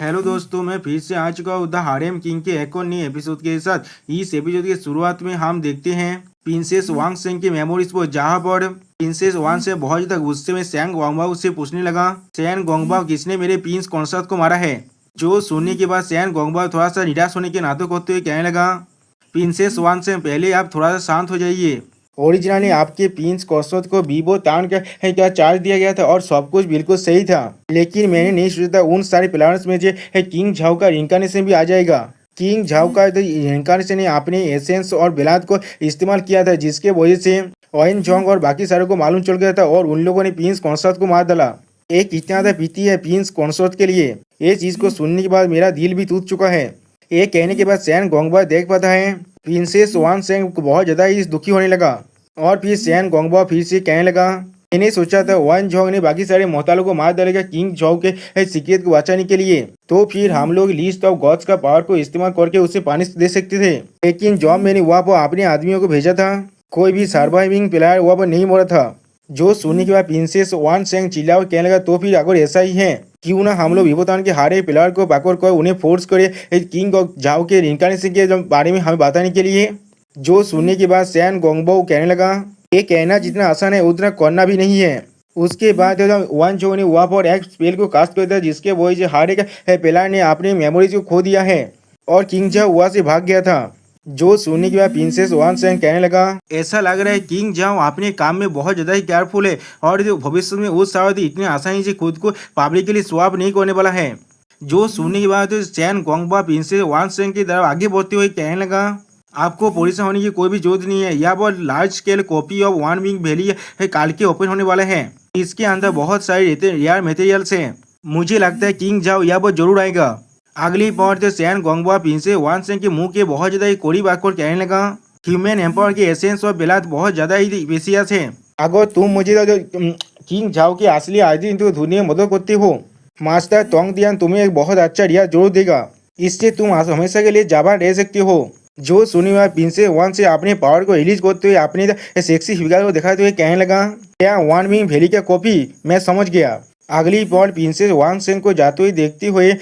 Hello दोस्तों, मैं फिर से आ चुका हूँ द हारेम किंग के एक और नए एपिसोड के साथ। इस एपिसोड की शुरुआत में हम देखते हैं प्रिंसेस वांग सेंग की मेमोरीज पर, जहाँ पर प्रिंसेस वांग से बहुत ज्यादा गुस्से में सैन गोंगबाओ से पूछने लगा, सैन गोंगबाओ किसने मेरे प्रिंस कॉन्सर्ट को मारा है। जो सुनने के बाद सैन गोंगबाओ थोड़ा सा निराश होने के नाटक होते हुए कहने लगा, प्रिंसेस वांग से पहले आप थोड़ा सा शांत हो जाइए। ओरिजिनली आपके प्रिंस कॉन्सर्ट को वीवो टाउन का चार्ज दिया गया था और सब कुछ बिल्कुल सही था, लेकिन मैंने नहीं सोचा था उन सारे प्लान्स में जो है किंग झाओ का रिंकार्नेशन भी आ जाएगा। किंग झाओ का रिंकार्नेशन ने अपने एसेंस और बेलाद को इस्तेमाल किया था, जिसके वजह से ओइन जोंग और बाकी सारों को मालूम चल गया था और उन लोगों ने प्रिंस कॉन्सर्ट को मार डाला। एक इतना था पीती है प्रिंस कॉन्सर्ट के लिए। ये चीज को सुनने के बाद मेरा दिल भी टूट चुका है। ये कहने के बाद सैन गोंगबा देख पाता है प्रिंसेस वान सेंग को बहुत ज्यादा ही दुखी होने लगा और फिर सैन गोंगबा फिर से कहने लगा, मैंने सोचा था वान जोंग ने बाकी सारे मोहतालों को मार डालेगा किंग झाओ के सीक्रेट को बचाने के लिए, तो फिर हम लोग लिस्ट ऑफ गॉड्स का पावर को इस्तेमाल करके उसे पानी दे सकते थे। लेकिन जब मैंने वहाँ पर अपने आदमियों को भेजा था, कोई भी सर्वाइविंग प्लेयर वहाँ पर नहीं मरा था। जो सुनने के बाद प्रिंसेस वान सेंग चिल्ला और कहने लगा, तो फिर अगर ऐसा ही है क्यों ना हम लोग विभोतान के हारे प्लेयर को पकड़ कर उन्हें फोर्स करे किंग झाओ के रिंकार्नेशन के बारे में हमें बताने के लिए। जो सुनने के बाद सैन गोंगबाओ कहने लगा, ये कहना जितना आसान है उतना करना भी नहीं है। उसके बाद वान जो ने वहाँ पर एक स्पेल को कास्ट कर दिया, जिसके वजह से हारे का प्लेयर ने अपनी मेमोरीज को खो दिया है और किंग झाओ वहाँ से भाग गया था। जो सुनने के बाद प्रिंसेस वान सेंग कहने लगा, ऐसा लग रहा है किंग झाओ अपने काम में बहुत ज्यादा ही केयरफुल है और जो भविष्य में उस सावधि इतनी आसानी से खुद को पब्लिकली स्वाप नहीं करने वाला है। जो सुनने के बाद सैन गोंगबा प्रिंसेस वान सेंग की तरफ आगे बढ़ते हुए कहने लगा, आपको परेशान होने की कोई भी जरूरत नहीं है। यह बहुत large scale copy of one wing valley है, काल के ओपन होने वाला है। इसके अंदर बहुत सारे रेयर मटेरियल्स हैं। मुझे लगता है किंग झाओ यह बहुत जरूर आएगा। अगली पॉइंट सैन गोंगबा प्रिंसेस वान सेंग के मुंह के बहुत ज्यादा ही कोरी बात कहने लगा, ह्यूमन एम्पावर के एसेंस और बेलाद बहुत ज्यादा ही बेसियस है। अगर तुम मुझे किंग झाओ की असली आइडेंटिटी ढूंढने में मदद करते हो, मास्टर तोंग दियान तुम्हें एक बहुत अच्छा रिया जरूर देगा। इससे तुम हमेशा के लिए जाबान रह सकते हो। जो सुनी हुआ प्रिंसेस वान से अपने पावर को रिलीज करते हुए अपने सेक्सी फिगर को दिखाते हुए कहने लगा, क्या वन विंग वैली का कॉपी, मैं समझ गया। अगली पॉइंट प्रिंसेस वान सेंग को जाते हुए देखते हुए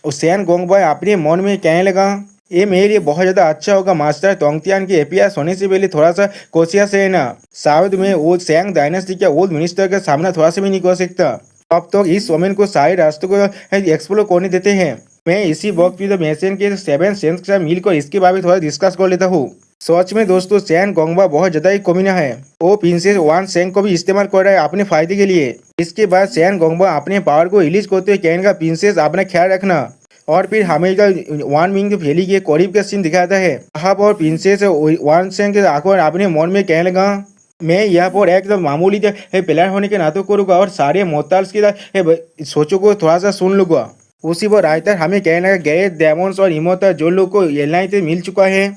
सैन गोंगबा अपने मन में कहने लगा, ये मेरे लिए बहुत ज्यादा अच्छा होगा। मास्टर तोंगतियान के एपीआर होने से पहले थोड़ा सा कोशिश रहना। शायद में वो सैंग डायनेस्टी के ओल्ड मिनिस्टर का सामना थोड़ा सा भी नहीं कर सकता। अब तक इस वोमेन को सारे रास्तों को एक्सप्लोर करने देते हैं। मैं इसी वक्त में मैसेन के 7 सेंस के साथ मिलकर इसके बारे में थोड़ा डिस्कस कर लेता हूँ। सच में दोस्तों सैन गोंगबा बहुत ज्यादा ही कमीना है। वो प्रिंसेस वान सेंग को भी इस्तेमाल कर रहा है अपने फायदे के लिए। इसके बाद सैन गोंगबा अपने पावर को रिलीज करते हुए कहने का, प्रिंसेस अपना ख्याल रखना। और फिर हमें वन विंग वैली के करीब का सीन दिखाता है। यहाँ पर प्रिंसेस वान सेंग आकर अपने मन में कहने लगा, मैं यहाँ पर एकदम मामूली प्लेयर होने के नाते करूँगा और सारे मोहताल्स की सोचों को थोड़ा सा सुन लूंगा। उसी पर रायतर हमें कहने लगा, गैरेथ डेमोन्स और इमोता जो लोग को एलआई से मिल चुका है,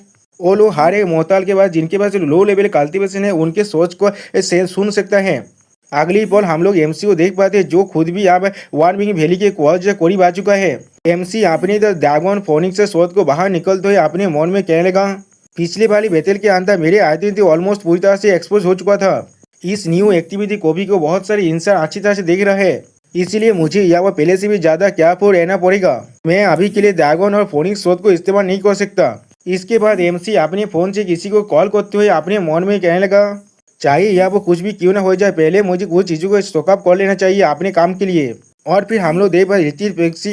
वो लोग हर एक मोहताल के बाद जिनके पास लो लेवल कल्टीवेशन है उनके सोच को सुन सकता है। अगली पल हम लोग एमसी को देख पाते हैं, जो खुद भी यहाँ वन विंग वैली के करीब आ चुका है। एमसी अपनी ड्रैगन फोनिक्स से सोच को बाहर निकलते हुए अपने मन में कहने लगा, पिछली वाली बैटल के अंदर मेरे आइडेंटिटी ऑलमोस्ट पूरी तरह से एक्सपोज हो चुका था। इस न्यू एक्टिविटी कॉपी को बहुत सारे इंसान अच्छी तरह से देख रहे हैं, इसीलिए मुझे यहाँ पहले से भी ज्यादा केयरफुल रहना पड़ेगा। मैं अभी के लिए ड्रैगन और फोनिक्स शोध को इस्तेमाल नहीं कर सकता। इसके बाद एमसी अपने फोन से किसी को कॉल करते हुए अपने मन में कहने लगा, चाहिए यहाँ पर कुछ भी क्यों ना हो जाए, पहले मुझे कुछ चीजों को स्टॉकअप कर लेना चाहिए अपने काम के लिए। और फिर हम लोग देख पाए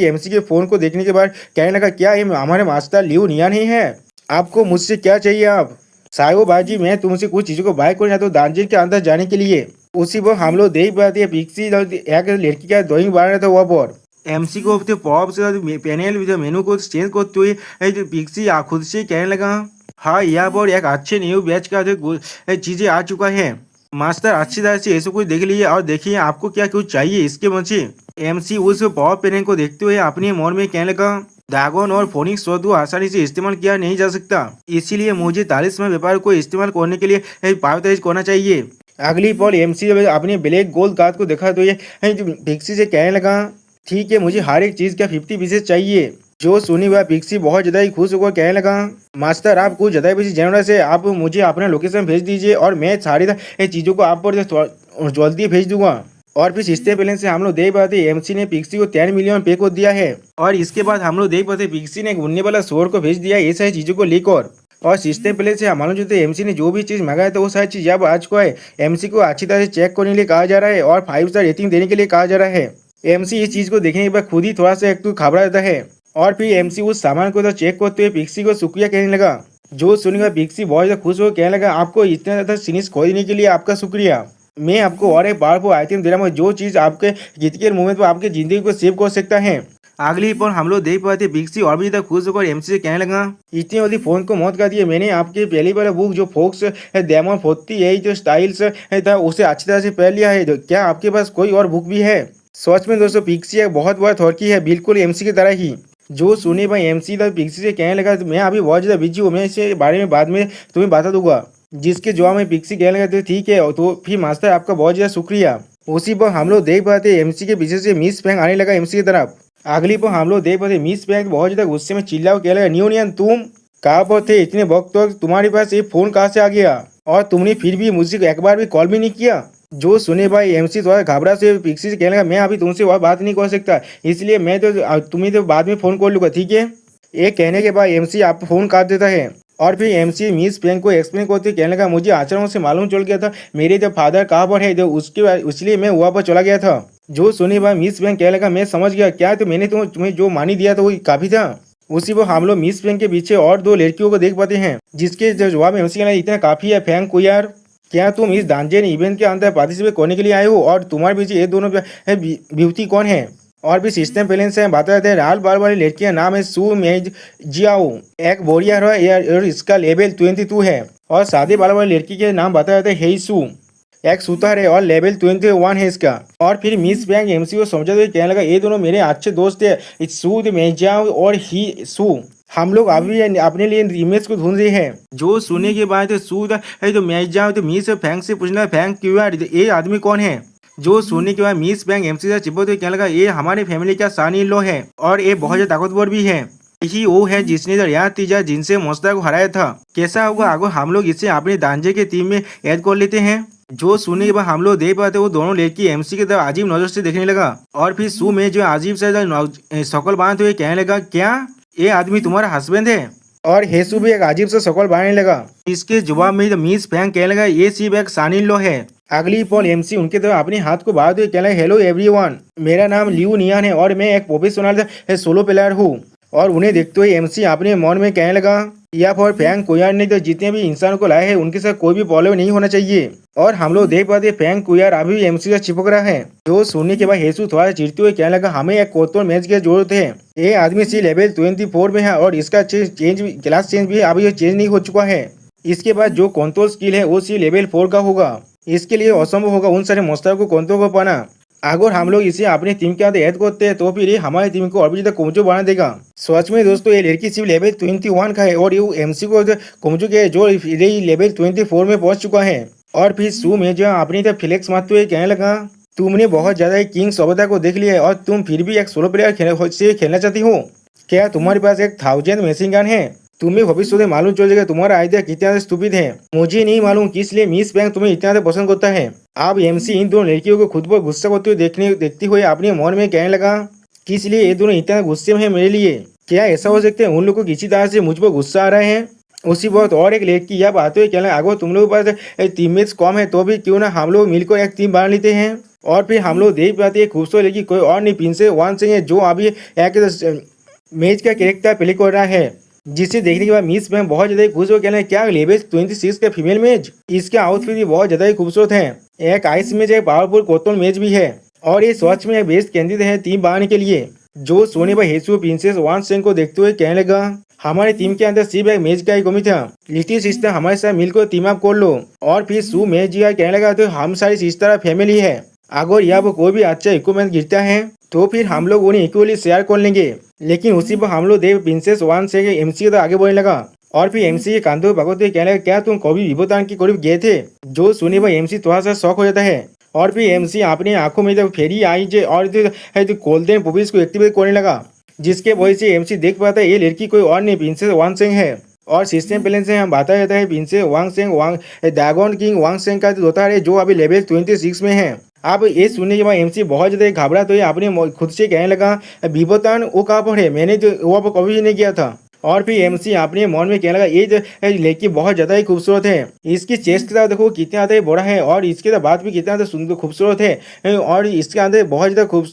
एमसी के फोन को देखने के बाद कहने लगा, क्या ये हमारे मास्टर लियो निया नहीं है? आपको मुझसे क्या चाहिए? आप सायो बाजी, मैं तुमसे कुछ चीजों को बाय करना तो दांजिन के अंदर जाने के लिए। उसी पर हम लोग देख पाते हैं पिक्सी एक लड़की का ड्राइंग बना रहा था वहाँ पर। एमसी को पॉप से पैनल मेनू को चेंज करते हुए पिक्सी खुद से कहने लगा, हाँ यहाँ पर एक अच्छे न्यू बैच का जो चीजें आ चुका है। मास्टर अच्छी तरह से ऐसा कुछ देख लीजिए और देखिए आपको क्या कुछ चाहिए इसके मुझे। एमसी उस पावर पैनल को देखते हुए अपने मन में कहने लगा, ड्रैगन और फोनिक्स शोध को आसानी से इस्तेमाल किया नहीं जा सकता, इसीलिए मुझे तालिस्मान व्यापार को इस्तेमाल करने के लिए प्रायोरिटाइज करना चाहिए। अगली पॉल एमसी अपने ब्लैक गोल्ड कार्ड को देखा तो ये पिक्सी से कहने लगा, ठीक है मुझे हर एक चीज का 50 पीसेस चाहिए। जो सुनी हुआ पिक्सी बहुत ज्यादा ही खुश होकर कहने लगा, मास्टर आप कुछ ज्यादा पीसेस जनरल से आप मुझे अपना लोकेशन भेज दीजिए और मैं सारी चीजों को आप पर जल्दी भेज दूंगा। और फिर सिस्टम बैलेंस से हम लोग देख पाते एमसी ने पिक्सी को 10 मिलियन पे को दिया है। और इसके बाद हम लोग देख पाते पिक्सी ने एक उड़ने वाला शोर को भेज दिया ये सारी चीज़ों को लेकर। और सिस्टम पहले से मालूम जो एमसी ने जो भी चीज़ मंगाया था वो सारी चीज़ अब आज को है एमसी को अच्छी तरह से चेक करने के लिए कहा जा रहा है और 5 स्टार रेटिंग देने के लिए कहा जा रहा है। एमसी इस चीज़ को देखने के बाद खुद ही थोड़ा सा एक तो घबरा जाता है। और फिर एमसी उस सामान को तो चेक करते हुए पिक्सी को शुक्रिया कहने लगा। जो सुनेगा पिक्सी बहुत ज़्यादा खुश हो कहने लगा आपको इतना ज़्यादा सीरीज खरीदने के लिए आपका शुक्रिया। मैं आपको और एक पावरफुल आइटम दे रहा हूँ जो चीज़ आपके क्रिटिकल मोमेंट पर आपकी ज़िंदगी को सेव कर सकता है। अगली पर हम लोग देख पाते पिक्सी और भी ज़्यादा खुश होकर एमसी से कहने लगा इतनी जल्दी फ़ोन को मौत कर दिया। मैंने आपकी पहली वाला बुक जो फोक्स डेमन 48 जो स्टाइल्स था उसे अच्छी तरह से पढ़ लिया है। क्या आपके पास कोई और बुक भी है? सच में दोस्तों पिक्सी एक बहुत बड़ा थॉरकी है बिल्कुल एमसी की तरह ही। जो सुने भाई एमसी था पिक्सी से कहने लगा मैं अभी बहुत ज़्यादा बिजी हूँ मैं इसके बारे में बाद में तुम्हें बता दूंगा। जिसके जवाब में पिक्सी कहने लगा ठीक है तो फिर मास्टर आपका बहुत ज़्यादा शुक्रिया। उसी पर हम लोग देख पाते एमसी के पीछे से मिस फैंग आने लगा एमसी की तरफ। अगली पर हम लोग देख पाते मिस फैंग बहुत ज़्यादा गुस्से में चिल्ला कह लगा न्यूनियन तुम कहाँ पर थे इतने वक्त तक तुम्हारे पास ये फ़ोन कहाँ से आ गया और तुमने फिर भी मुझे एक बार भी कॉल भी नहीं किया। जो सुने भाई एमसी थोड़ा घबरा से पिक्सी से कहने लगा मैं अभी तुमसे और बात नहीं कर सकता इसलिए मैं तो तुम्हें तो बाद में फ़ोन कर लूँगा ठीक है। एक कहने के बाद एमसी आप फ़ोन काट देता है। और फिर एमसी मिस फैंग को एक्सप्लेन करते कहने लगा मुझे आचरणों से मालूम चल गया था मेरे जो फादर कहाँ पर है जो उसके इसलिए मैं वहाँ पर चला गया था। जो सुने भाई मिस फैंग कहने लगा मैं समझ गया क्या तो मैंने तुम्हें जो मानी दिया था वो काफ़ी था। उसी पर हम लोग मिस फैंग के पीछे और 2 लड़कियों को देख पाते हैं जिसके जवाब में एमसी कहना इतना काफ़ी है फैंग को यार क्या तुम इस दांजन इवेंट के अंदर पार्टिसिपेट करने के लिए आए हो और तुम्हारे पीछे ये दोनों ब्यूटी कौन है। और भी सिस्टम बैलेंस है बता देते हैं राल बाल वाली लड़कियां नाम है सू मेज जियाओ एक बोरिया है और इसका लेवल 22 है। और सादे बाल वाली लड़की के नाम बता देते हैं हेई सू एक सूतर है और लेवल 21 है इसका। और फिर मिस फैंग एमसी को समझाते हुए कहने लगा ये दोनों मेरे अच्छे दोस्त है सू मेजाओ और ही सू हम लोग अभी अपने लिए इमेज को ढूंढ रहे हैं। जो सुनने के बाद सू तो मेजाओ तो मिस फैंग से पूछना फैंग क्यों यार ये आदमी कौन है। जो सुनने के बाद मिस फैंग एमसी से चिपकते हुए कहने लगा ये हमारे फैमिली का सन इन लॉ है और ये बहुत ज्यादा ताकतवर भी है यही वो है जिसने रियाज तीजा जिनसे मोस्ता को हराया था। कैसा होगा अगर हम लोग इसे अपने दांजे के टीम में ऐड कर लेते हैं। जो सुनने के बाद हम लोग देख पाते वो दोनों लड़की एमसी की तरफ अजीब नजर से देखने लगा। और फिर सू में जो अजीब से शकल बांधते हुए कहने लगा क्या ये आदमी तुम्हारा हस्बैंड है। और हेसू भी एक अजीब सा शकल बनाने लगा। इसके जवाब में मिस फैंग कहने लगा ये सिर्फ एक सन इन लॉ है। अगली पल एमसी उनके तरफ अपने हाथ को बढ़ाते हुए कहने लगा हेलो एवरीवन मेरा नाम लियू नियान है और मैं एक प्रोफेशनल सोलो प्लेयर हूँ। और उन्हें देखते हुए एमसी अपने मन में कहने लगा या फिर फैंग कुयार ने तो जितने भी इंसानों को लाए हैं उनके साथ कोई भी प्रॉब्लम नहीं होना चाहिए। और हम लोग देख पाते फैंग कुयार अभी एमसी से चिपक रहा है। जो सुनने के बाद हेसू थोड़ा चिढ़ते हुए कहने लगा हमें एक कोतोल मैच की जरूरत है। ये आदमी सी लेवल 24 में है और इसका चेंज क्लास चेंज भी अभी चेंज नहीं हो चुका है। इसके बाद जो कंट्रोल स्किल है वो सी लेवल 4 का होगा। इसके लिए असंभव होगा उन सारे मोस्टर को कंट्रोल कर पाना। अगर हम लोग इसे अपनी टीम के अंदर ऐड करते हैं तो फिर ये हमारी टीम को और भी ज्यादा कमजोर बना देगा। सच में दोस्तों ये लड़की सिर्फ लेवल 21 का है और ये एमसी को कमजोर है जो लेवल 24 में पहुंच चुका है। और फिर सू में जो अपनी तरफ फ्लेक्स मारते हुए कहने लगा तुमने बहुत ज्यादा किंग सभ्यता को देख लिया है और तुम फिर भी एक सोलो प्लेयर से खेलना चाहती हो। क्या तुम्हारे पास एक 1000 मशीन गन है? तुम्हें भविष्य में मालूम चल जाएगा तुम्हारा आइडिया कितना स्टूपिड है। मुझे नहीं मालूम किस लिए मिस फैंग तुम्हें इतना ज्यादा पसंद करता है। अब एमसी इन दोनों लड़कियों को खुद पर गुस्सा करते हुए देखते हुए अपने मन में कहने लगा किस लिए ये दोनों इतना गुस्से में है मेरे लिए। क्या ऐसा हो सकता है उन लोगों को किसी तरह से मुझ पर गुस्सा आ रहा है। उसी वक्त और एक लड़की यह बात हुई कहना अगर तुम लोगों के पास टीममेट्स कम है तो भी क्यों ना हम लोग मिलकर एक टीम बना लेते हैं। और फिर हम लोग देख पाते हैं खूबसूरत लड़की कोई और नहीं प्रिंसेस वांग सिंह है जो अभी एक मैच का कैरेक्टर प्ले कर रहा है। जिसे देखने के बाद मिस फैंग बहुत ज्यादा खुश हो कहना क्या लेवल 26 का फीमेल मैच। इसके आउटफिट भी बहुत ज्यादा खूबसूरत है। एक आइस मैच एक पावरफुल कोतल मैच भी है और ये सच में बेस्ट कैंडिडेट है टीम बनाने के लिए। जो सोने पर हेसू प्रिंसेस वांग सिंह को देखते हुए कहने लगा हमारी टीम के अंदर सिर्फ एक मैच का ही कमी था। लिटिल सिस्टर हमारे साथ मिलकर टीम अप कर लो। और फिर सू मैच जिया कहने लगा तो हम सारी सिस्टर फैमिली है अगर यहाँ कोई भी अच्छा इक्विपमेंट गिरता है तो फिर हम लोग उन्हें इक्वली शेयर कर लेंगे। लेकिन उसी पर हम लोग देव प्रिंसेस वांग से एमसी के तो आगे बढ़ने लगा। और फिर एमसी के कांधों पर भगवती कहने लगा क्या तुम कभी विभोतान की करीब गए थे। जो सुने पर एमसी थोड़ा सा शौक हो जाता है। और फिर एमसी अपनी आंखों में जब फेरी आई और गोल्डन पुबिस को एक्टिवेट करने लगा जिसके वजह से एमसी देख पाता है ये लड़की कोई और नहीं प्रिंसेस वांग सिंह है। और सिस्टम बैलेंस से हम बताया जाता है प्रिंसेस वांग सिंह ड्रैगन किंग वांग सिंह का दोता है जो अभी लेवल 26 में है। अब ये सुनने के बाद एमसी बहुत ज़्यादा घबरा तो अपने खुद से कहने लगा, विभोतान वो कहाँ पर है, मैंने तो वो कभी भी नहीं किया था। और फिर एमसी अपने मन में कहने लगा, ये जो लड़की बहुत ज़्यादा ही खूबसूरत है, इसकी चेस्ट के साथ देखो कितना ज़्यादा ही बड़ा है और इसके बात भी कितना ज़्यादा सुंदर खूबसूरत है और इसके अंदर बहुत ज़्यादा खूब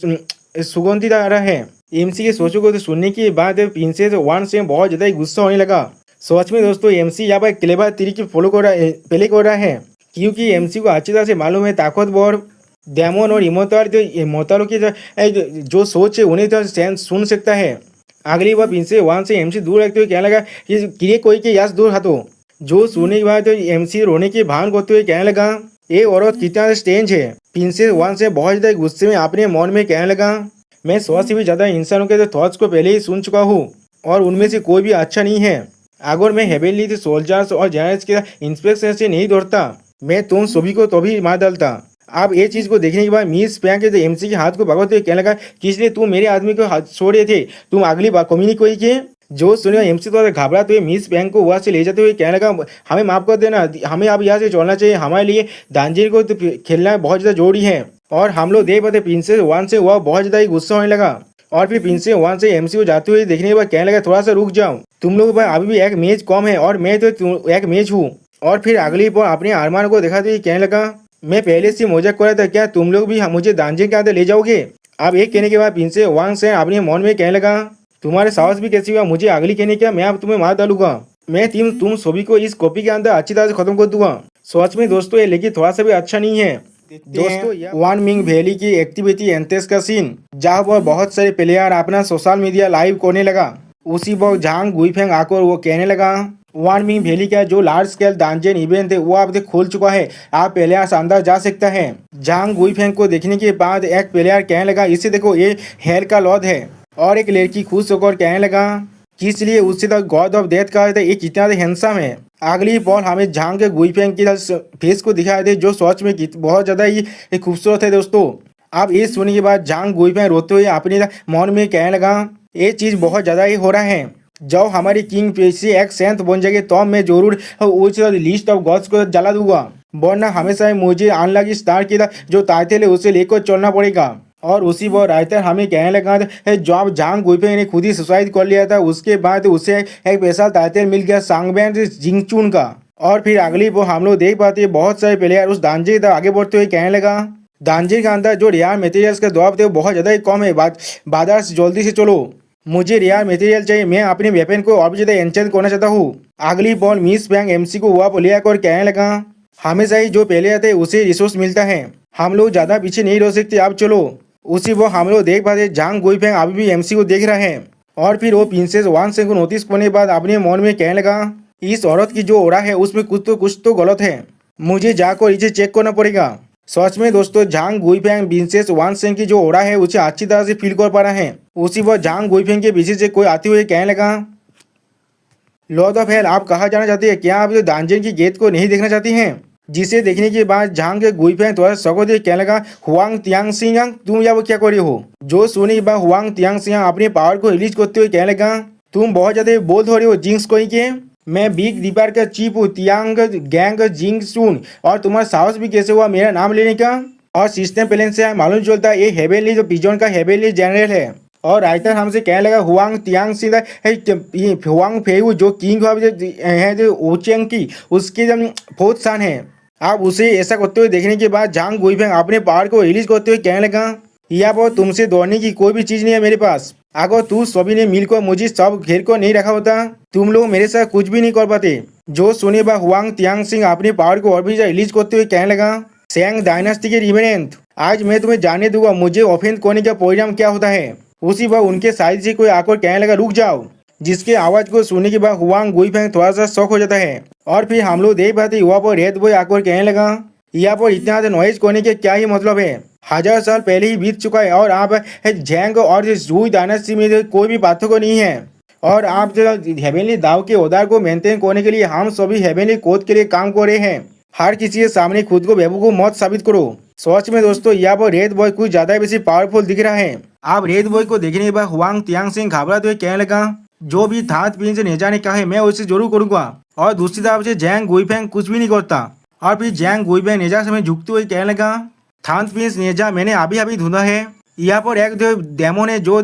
सुगंधित आ रहा है। एमसी के सोचों को तो सुनने के बाद प्रिंसेस वन से बहुत ज़्यादा ही गुस्सा होने लगा। सच में दोस्तों एमसी यहाँ पर क्लेवर तरीके फॉलो कर रहा है क्योंकि एमसी को अच्छी तरह से मालूम है ताकतवर डेमन और इमोर्टल की जो सोच है उन्हें तो सुन सकता है। अगली बार प्रिंसेस वन से एमसी दूर रखते हुए कहने लगा कि किरे कोई के यश दूर हटो। जो सुनने के बाद तो एमसी रोने की भान करते हुए कहने लगा, ये औरत कितना स्ट्रेंज है। प्रिंसेस वन से बहुत ज़्यादा गुस्से में अपने मन में कहने लगा, मैं 100 से भी ज़्यादा इंसानों के थॉट्स को पहले ही सुन चुका हूँ और उनमें से कोई भी अच्छा नहीं है। अगर मैं हेवेनली सोल्जर्स और जनरल्स के इंस्पेक्शन से नहीं दौड़ता, मैं तुम सभी को तो भी मार डालता। अब ये चीज़ को देखने के बाद मिस पैंक के एमसी के हाथ को भगाते हुए कहने लगा, किसने तुम मेरे आदमी को हाथ छोड़ रहे थे, तुम अगली बार कमी नहीं कोई के। जो सुनिए एमसी तो घबराते हुए मिस पैंक को वहाँ से ले जाते हुए कहने लगा, हमें माफ कर देना, हमें अब यहाँ से चलना चाहिए, हमारे लिए दांजेर को तो खेलना बहुत ज़्यादा जरूरी है। और हम लोग देख पाते प्रिंसेस वन से वह बहुत ज़्यादा ही गुस्सा होने लगा और फिर प्रिंसेस वन से एमसी को जाते हुए देखने के बाद कहने लगा, थोड़ा सा रुक जाओ, तुम लोग अभी भी एक मैच कम है और मैं तो एक मैच हूँ। और फिर अगली बार अपने अरमान को दिखाते हुए कहने लगा, मैं पहले से मजाक कर रहा था, क्या तुम लोग भी मुझे दांजे के अंदर ले जाओगे। अब एक कहने के बाद प्रिंसेस वन से अपने मन में कहने लगा, तुम्हारे साहस भी कैसी हुआ, मुझे अगली कहने क्या, मैं अब तुम्हें मार डालूंगा, मैं तुम सभी को इस कॉपी के अंदर अच्छी तरह से खत्म कर दूंगा। सच में दोस्तों ये लेकिन थोड़ा सा भी अच्छा नहीं है। दोस्तों वन मिंग वैली की एक्टिविटी एंटेस का सीन जहाँ पर बहुत सारे प्लेयर अपना सोशल मीडिया लाइव करने लगा, उसी वक्त झांग गुईफेंग आकर वो कहने लगा, वन मिंग वैली का जो लार्ज स्केल दांजन इवेंट है वो अब तक खोल चुका है, आप प्लेयर अंदर जा सकता है। झांग गुईफेंग को देखने के बाद एक प्लेयर कहने लगा, इसे देखो ये हेयर का लॉद है। और एक लड़की खुश होकर कहने लगा, किस लिए उससे तो गॉड ऑफ डेथ कहा था, ये कितना हैंडसम है। अगली बॉल हमें झांग के गुईफेंग की फेस को दिखाए थे जो सच में बहुत ज़्यादा ही खूबसूरत है। दोस्तों अब ये सुनने के बाद झांग गुईफेंग रोते हुए अपने मन में कहने लगा, ये चीज़ बहुत ज़्यादा ही हो रहा है, जब हमारी किंग पेशी एक सेंथ बन जाएगी तो मैं जरूर उस लिस्ट ऑफ गॉड्स को जला दूंगा, वरना हमेशा मुझे अनलकी स्टार की जो टाइटल है उसे लेकर चलना पड़ेगा। और उसी वो राइटर हमें कहने लगा जब झांग गुईफेंग ने खुद ही सुसाइड कर लिया था, उसके बाद उसे एक स्पेशल टाइटल मिल गया सांगबैन जिंगचुन का। और फिर अगली वो हम लोग देख पाते बहुत सारे प्लेयर उस दांजे की आगे बढ़ते हुए कहने लगा, दांजे के अंदर जो रेयर मटेरियल्स का दबाव थे वो बहुत ज़्यादा ही कम है, बाजार से जल्दी से चलो, मुझे रेयर मटेरियल चाहिए, मैं अपने वेपन को और भी ज़्यादा एंचेंट करना चाहता हूँ। अगली बॉल मिस पैंग एमसी को वहाँ ले आकर कहने लगा, हमेशा ही जो पहले आते उसे रिसोर्स मिलता है, हम लोग ज़्यादा पीछे नहीं रह सकते, आप चलो। उसी वो हम लोग देख पाते झांग गुईफेंग अभी भी एमसी को देख रहा है और फिर वो प्रिंसेस वन से को नोटिस करने के बाद अपने मन में कहने लगा, इस औरत की जो ओरा है उसमें कुछ तो गलत है, मुझे जाकर इसे चेक करना पड़ेगा। सच में दोस्तों झांग गुईफेंग प्रिंसेस वन से की जो ओरा है उसे अच्छी तरह से फील कर पा रहा है। उसी वक्त झांग गुईफेंग के पीछे से कोई आते हुए कहने लगा, लॉर्ड ऑफ हेल आप कहाँ जाना चाहते हैं, क्या आप जो दांजन की गेट को नहीं देखना चाहती हैं। जिसे देखने के बाद झांग के गुईफेंग थोड़ा सकोद कहने लगा, हुआंग तियांग सिंह तुम या वो क्या कर रही हो। जो सुनने के बाद हुआंग तियांग सिंह अपने पावर को रिलीज करते हुए कहने लगा, तुम बहुत ज्यादा बोल हो रही हो जिंक्स कोई के, मैं बिग दीपार का चीफ हूँ तियांग गैंग जिंग सुन, और तुम्हारा साहस भी कैसे हुआ मेरा नाम लेने का। और सिस्टम प्लेन से मालूम चलता है ये हेवेनली जो पिजन का हेवेनली जनरल है। और राइटर हमसे कहने लगा, हुआंग तियांग सिंह हुआंग फेयू जो किंग है जो ओचेंग की उसके फोर्थ सन है। आप उसे ऐसा करते हुए देखने के बाद झांग गुईफेंग अपने पावर को रिलीज करते हुए कहने लगा, या वो तुमसे दौड़ने की कोई भी चीज नहीं है मेरे पास, अगर तू सभी ने मिलकर मुझे सब घेर को नहीं रखा होता तुम लोग मेरे साथ कुछ भी नहीं कर पाते। जो सुने बा हुआंग तियांग सिंह अपने पावर को और भी रिलीज करते हुए कहने लगा, सैंग डायनास्टी के रिवेरेंट आज मैं तुम्हें जानने दूंगा मुझे ऑफेंस करने का परिणाम क्या होता है। उसी बार उनके साइड से कोई आकर कहने लगा, रुक जाओ, जिसके आवाज को सुनने के बाद हुआंग गुईफेंग थोड़ा सा शॉक हो जाता है। और फिर हम लोग देख पाते युवा पर रेड बॉय आकर कहने लगा, यहाँ पर इतना नॉइज करने के क्या ही मतलब है, 1000 साल पहले ही बीत चुका है और आप झैंग और जूई डायनेस्टी में कोई भी पार्थक्य नहीं है, और आप जो हेवेनली दाव के ओदार को मेंटेन करने के लिए हम सभी हेवेनली कोड के लिए काम कर रहे हैं, हर किसी के सामने खुद को बेवकूफ मत साबित करो। सच में दोस्तों यहाँ पर रेड बॉय कुछ ज्यादा बेसी पावरफुल दिख रहा है। अब रेड बॉय को देखने के बाद हुआंग तियांग सिंह घबराते हुए कहने लगा, जो भी थात पिन से ले जाने का है मैं उसे जरूर करूंगा। और दूसरी तरफ से जैंग गुईफेंग कुछ भी नहीं करता। और फिर जैंग गुईफेंग नेजा समय झुकते हुए कहने लगा, थांत प्रिंस नेजा मैंने अभी अभी ढूंढा है। यहाँ पर एक डेमन है जो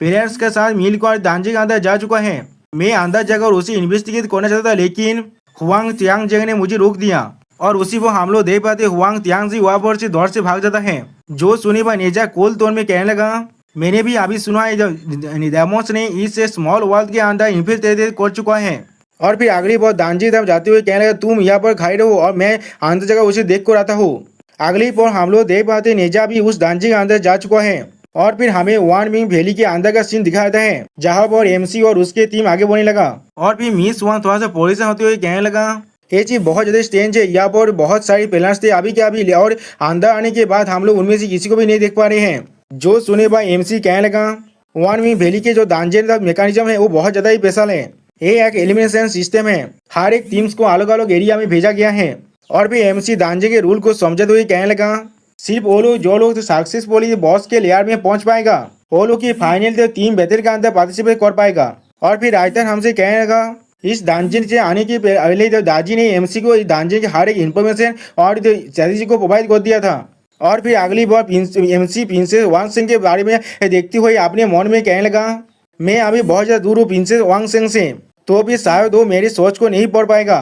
पेरेंट्स के साथ मिलकर दांजी के अंदर जा चुका है। मैं अंदर जाकर उसे इन्वेस्टिगेट करना चाहता था, लेकिन हुआंग तियांगजेंग ने मुझे रोक दिया और उसी को हम लोग देख पाते हुआंग तियांगजी वहाँ पर से दौड़ से भाग जाता है। जो सुने पर नेजा कोल तोड़ में कहने लगा, मैंने भी अभी सुना है डेमोस ने इस स्मॉल वर्ल्ड के अंदर इन्फिल्ट्रेट कर चुका है। और फिर अगली बार दांजी तरफ जाते हुए कहने लगा, तुम यहाँ पर खड़े रहो और मैं अंदर जगह उसे देख कर आता हूँ। अगली बार हम लोग देख पाते नेजा भी उस दांजी के अंदर जा चुका है और फिर हमें वान मिंग वैली के अंदर का सीन दिखाता है जहाँ पर एमसी और उसके टीम आगे बढ़ने लगा। और फिर मिस वांग थोड़ा सा परेशान होते हुए कहने लगा, ये चीज बहुत ज्यादा स्ट्रेंज है, यहाँ पर बहुत सारे प्लान्स थे अभी के अभी और अंदर आने के बाद हम लोग उनमें से किसी को भी नहीं देख पा रहे हैं। जो सुने भाई एमसी कहने लगा, वान मिंग वैली के जो दांजन का मैकेनिज्म है वो बहुत ज्यादा ही स्पेशल है। ये एक एलिमिनेशन सिस्टम है, हर एक टीम्स को अलग अलग एरिया में भेजा गया है। और फिर एमसी दांजे के रूल को समझते हुए कहने लगा, सिर्फ वो लोग जो लोग सक्सेसफुली बॉस के लेयर में पहुंच पाएगा वो लोग की फाइनल टीम बैटल के अंदर पार्टिसिपेट कर पाएगा। और फिर रायतन हमसे कहने लगा, इस दांजन से आने के पहले दाजी ने एमसी को इस दांजन के हर एक इन्फॉर्मेशन और स्ट्रेटेजी को प्रोवाइड कर दिया था। और फिर अगली बार एमसी प्रिंसेस वांग सिंह के बारे में देखते हुए अपने मन में कहने लगा, मैं अभी बहुत ज़्यादा दूर हूँ प्रिंसेस वांग सिंह से, तो भी शायद वो मेरी सोच को नहीं पढ़ पाएगा।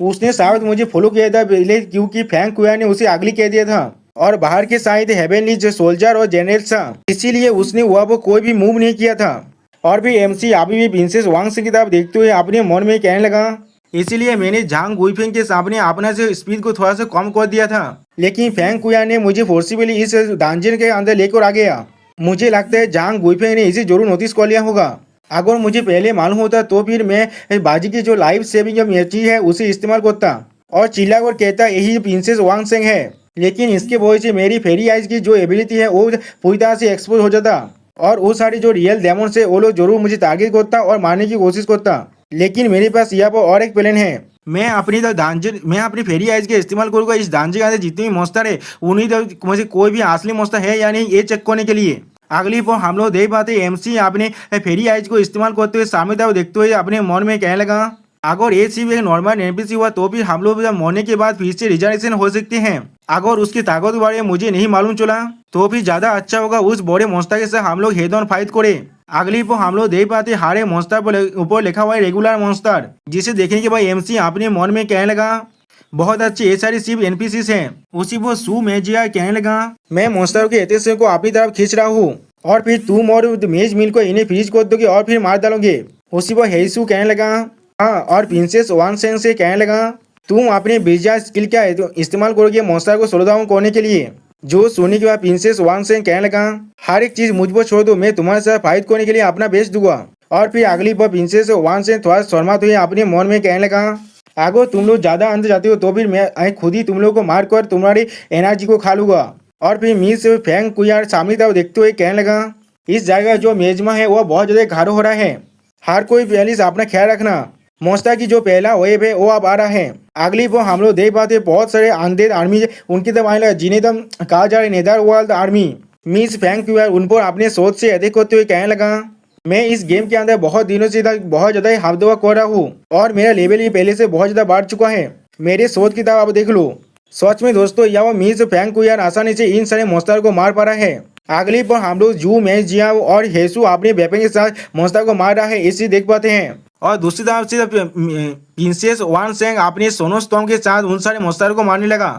उसने शायद मुझे फॉलो किया था पहले, क्योंकि फैंग कुया ने उसे अगली कह दिया था और बाहर के साइड हेवेनली जो सोल्जर और जनरल था, इसीलिए उसने वहाँ पर कोई भी मूव नहीं किया था। और फिर एमसी अभी भी प्रिंसेस वांग सिंह की तरफ देखते हुए अपने मन में कहने लगा, इसीलिए मैंने झांग गुईफेंग के सामने अपना से स्पीड को थोड़ा सा कम कर दिया था, लेकिन फैंग कुया ने मुझे फोर्सिबली इस दांजन के अंदर लेकर आ गया। मुझे लगता है झांग गुईफेंग ने इसे जरूर नोटिस कर लिया होगा। अगर मुझे पहले मालूम होता तो फिर मैं बाजी की जो लाइफ सेविंग चीज है उसे इस्तेमाल करता और चिल्ला कर कहता यही प्रिंसेस वांग सिंह है। लेकिन इसके वजह से मेरी फेरी आइज की जो एबिलिटी है वो पूरी तरह से एक्सपोज हो जाता और वो सारी जो रियल डेमोन्स है वो लोग जरूर मुझे टारगेट करता और मारने की कोशिश करता। लेकिन मेरे पास यहाँ पर और एक प्लान है, मैं अपनी फेरी आइज का इस्तेमाल करूँगा इस दांजे के अंदर जितने भी मॉन्स्टर है उन्हीं मुझे कोई भी असली मॉन्स्टर है या नहीं ये चेक करने के लिए। अगली बार हम लोग देख पाते एमसी अपने फेरी आइज को इस्तेमाल करते हुए सामने तरफ देखते हुए अपने मन में कहने लगा, अगर ये सिर्फ एक नॉर्मल एनपीसी हुआ तो फिर हम लोग मरने के बाद फिर से रिजर्वेशन हो सकते हैं। अगर उसकी ताकत के बारे में मुझे नहीं मालूम चला तो फिर ज्यादा अच्छा होगा उस बड़े मॉन्स्टर के साथ हम लोग हेड ऑन फाइट करें। अगली बार हम लोग देख पाते हरे मॉन्स्टर पर ऊपर लिखा हुआ है रेगुलर मॉन्स्टर, जिसे देखने के बाद एमसी अपने मन में कहने लगा, बहुत अच्छे ये सारी सिर्फ एनपीसीज हैं। उसी वो सू मेजिया कहने लगा, मैं मॉन्स्टर के एटेंशन को अपनी तरफ खींच रहा हूँ और फिर तुम और मेज मिल को इन्हें फ्रीज कर दोगे और फिर मार डालोगे। उसी वो हेसू कहने लगा, हाँ, और प्रिंसेस वान सेंग से कहने लगा, तुम अपने बिरजा स्किल का इस्तेमाल करोगे मॉन्स्टर को स्लो डाउन करने के लिए। जो सोने के बाद प्रिंसेस वान सेंग कहने लगा, हर एक चीज मुझ पर छोड़ दो, मैं तुम्हारे साथ फाइट करने के लिए अपना बेस्ट दूंगा। और फिर अगली बार प्रिंसेस वान सेंग थोड़ा शर्मात हुए अपने मन में कहने लगा, अगर तुम लोग ज्यादा अंदर जाते हो तो फिर मैं खुद ही तुम लोग को मार कर तुम्हारी एनर्जी को खा लूंगा। और फिर मिस फैंग कुयार सामने तरफ देखते हुए कहने लगा, इस जगह जो मेजमा है वो बहुत ज्यादा गाढ़ा हो रहा है, हर कोई पहले से अपना ख्याल रखना। मॉन्स्टर की जो पहला वेव है वो अब आ रहा है। अगली वो हम लोग देख पाते बहुत सारे अनडेड आर्मी उनकी तरफ आने लगा, जिन्हें तम कहा जा रहा है nether world army. Miss Fang कुयार उन पर अपने सोच से अधिक करते हुए कहने लगा, मैं इस गेम के अंदर बहुत दिनों से बहुत ज्यादा हाथ दवा कर रहा हूँ और मेरा लेवल भी पहले से बहुत ज्यादा बढ़ चुका है, मेरे सोच की तरफ आप देख लो। सच में दोस्तों यह वो मिस फैंग कुयार आसानी से इन सारे मॉन्स्टर को मार पा रहा है। अगली पर हम लोग जू में जिया और हेसू अपने वेपन के साथ मॉन्स्टर को मार रहा है, इसे देख पाते हैं। और दूसरी तरफ से प्रिंसेस वान सेंग अपने सोनो स्टॉर्म के साथ उन सारे मॉन्स्टर को मारने लगा।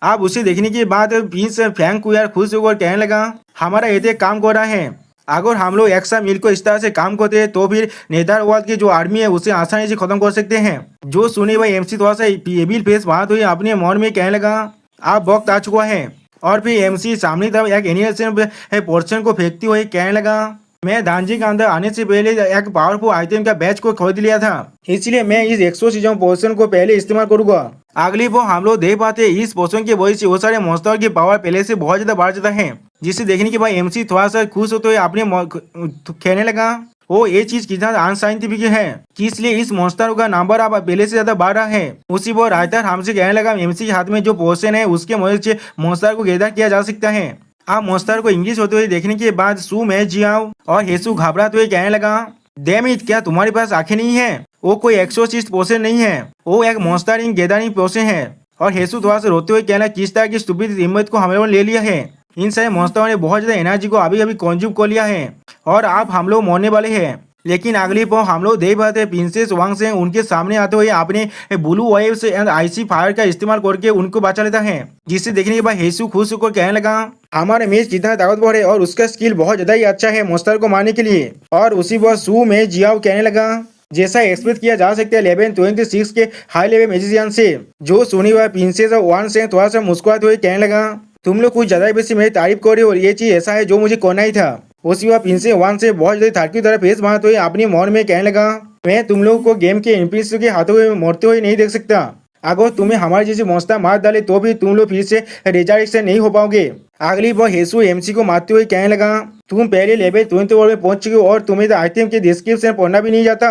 अब उसे देखने के बाद प्रिंस फैंग कुयार खुश होकर कहने लगा, हमारा ये काम कर रहा है, अगर हम लोग एक साथ मिलकर इस तरह से काम करते हैं तो फिर नेदर वर्ल्ड की जो आर्मी है उसे आसानी से खत्म कर सकते हैं। जो सुने भाई एमसी थोड़ा सा एबिल फेस वहां तो अपने मन में कहने लगा, आप वक्त आ चुका है। और फिर एमसी सामने तरफ एक एनिमेशन पोर्शन को फेंकते हुए कहने लगा, मैं दांजी के अंदर आने से पहले एक पावरफुल आइटम का बैच को खरीद लिया था, इसलिए मैं इस एक्सोसिज्म पोर्शन को पहले इस्तेमाल करूंगा। अगली बार हम लोग देख पाते इस पोर्शन की वजह से वो सारे मॉन्स्टर की पावर पहले से बहुत ज्यादा बढ़ जाता है, जिसे देखने के बाद एमसी थोड़ा सा खुश होते हुए अपने कहने लगा, वो ये चीज कितना अनसाइंटिफिक है कि इसलिए इस मॉन्स्टर का नंबर अब पहले से ज्यादा बढ़ रहा है। उसी वो राइटर हमसे कहने लगा, एमसी के हाथ में जो पोर्शन है उसके मदद से मॉन्स्टर को गैदर किया जा सकता है। आप मॉन्स्टर को इंग्लिश होते हुए देखने के बाद सू में जियाओ और हेसू घबराते हुए कहने लगा, डैम इट, क्या तुम्हारे पास आंखें नहीं है? वो कोई एक्सोसिस्ट पोर्शन नहीं है, वो एक मॉन्स्टर इन गैदरिंग पोर्शन है। और हेसु थोड़ा सा रोते हुए कहना किस तरह की स्टूपिड हिम्मत को हम लोगों ने ले लिया है। इन सारे मॉन्स्टरों ने बहुत ज्यादा एनर्जी को अभी अभी कंज्यूम कर लिया है और आप हम लोग मरने वाले हैं। लेकिन अगली पल हम लोग देख पाते हैं प्रिंसेस वांग से उनके सामने आते हुए अपने blue waves and icy fire का इस्तेमाल करके उनको बचा लेता है। जिसे देखने के बाद हेसु खुश होकर कहने लगा हमारा मेज कितना ताकतवर है और उसका स्किल बहुत ज्यादा ही अच्छा है मॉन्स्टर को मारने के लिए। और उसी पर सू में जियाओ कहने लगा जैसा एक्सपेक्ट किया जा सकता है 1126 के हाई लेवल मैजिशियन से। जो सुनी हुआ प्रिंसेस वांग से थोड़ा सा मुस्कुराते हुए कहने लगा तुम लोग कुछ ज्यादा बेसी मेरी तारीफ कर रहे हो और ये चीज ऐसा है जो मुझे करना ही था। उसी वह प्रिंसेस वांग से बहुत ज्यादा थाट की तरह फेस बनाते हुए अपने मौन में कहने लगा मैं तुम लोगों को गेम के एमपीएस के हाथों में मरते हुए नहीं देख सकता। अगर तुम्हें हमारे जैसे मौसम मार डाले तो भी तुम लोग फिर से रिजरेक्शन नहीं हो पाओगे। अगली बार हेसु एमसी को मारते हुए कहने लगा तुम पहले लेवल 20 में पहुंच चुके हो और तुम्हें आइटम के डिस्क्रिप्शन पढ़ना भी नहीं जाता।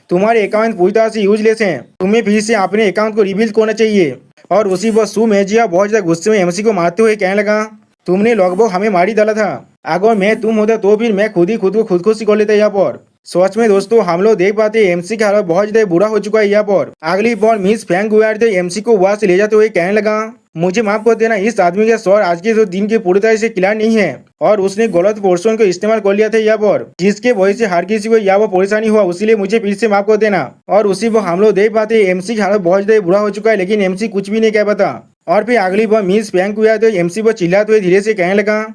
तुम्हारे अकाउंट पूरी तरह से यूजलेस हैं। तुम्हें फिर से अपने अकाउंट को रिबिल्ड करना चाहिए। और उसी पर सू मेजिया बहुत ज्यादा गुस्से में एमसी को मारते हुए कहने लगा तुमने लगभग हमें मार ही डाला था। अगर मैं तुम होता तो फिर मैं खुद को खुदकुशी कर लेता यहाँ पर। सच में दोस्तों हम लोग देख पाते हैं एमसी का हालत बहुत ज्यादा बुरा हो चुका है यहाँ पर। अगली बार मिस फैंग गुआर एमसी को वहां से ले जाते हुए कहने लगा मुझे माफ कर देना इस आदमी का स्वर आज के दिन के पूरी तरह से क्लियर नहीं है और उसने गलत पोर्शन को इस्तेमाल कर लिया था यहाँ पर जिसके वजह से हर किसी को यहाँ पर परेशानी हुआ इसीलिए मुझे फिर से माफ कर देना। और उसी पर हम लोग देख पाते हैं एमसी का हालत बहुत ज्यादा बुरा हो चुका है लेकिन एमसी कुछ भी नहीं कह पाता। और फिर अगली बार मिस फैंग गुआर एमसी पर चिल्लाते हुए धीरे से कहने लगा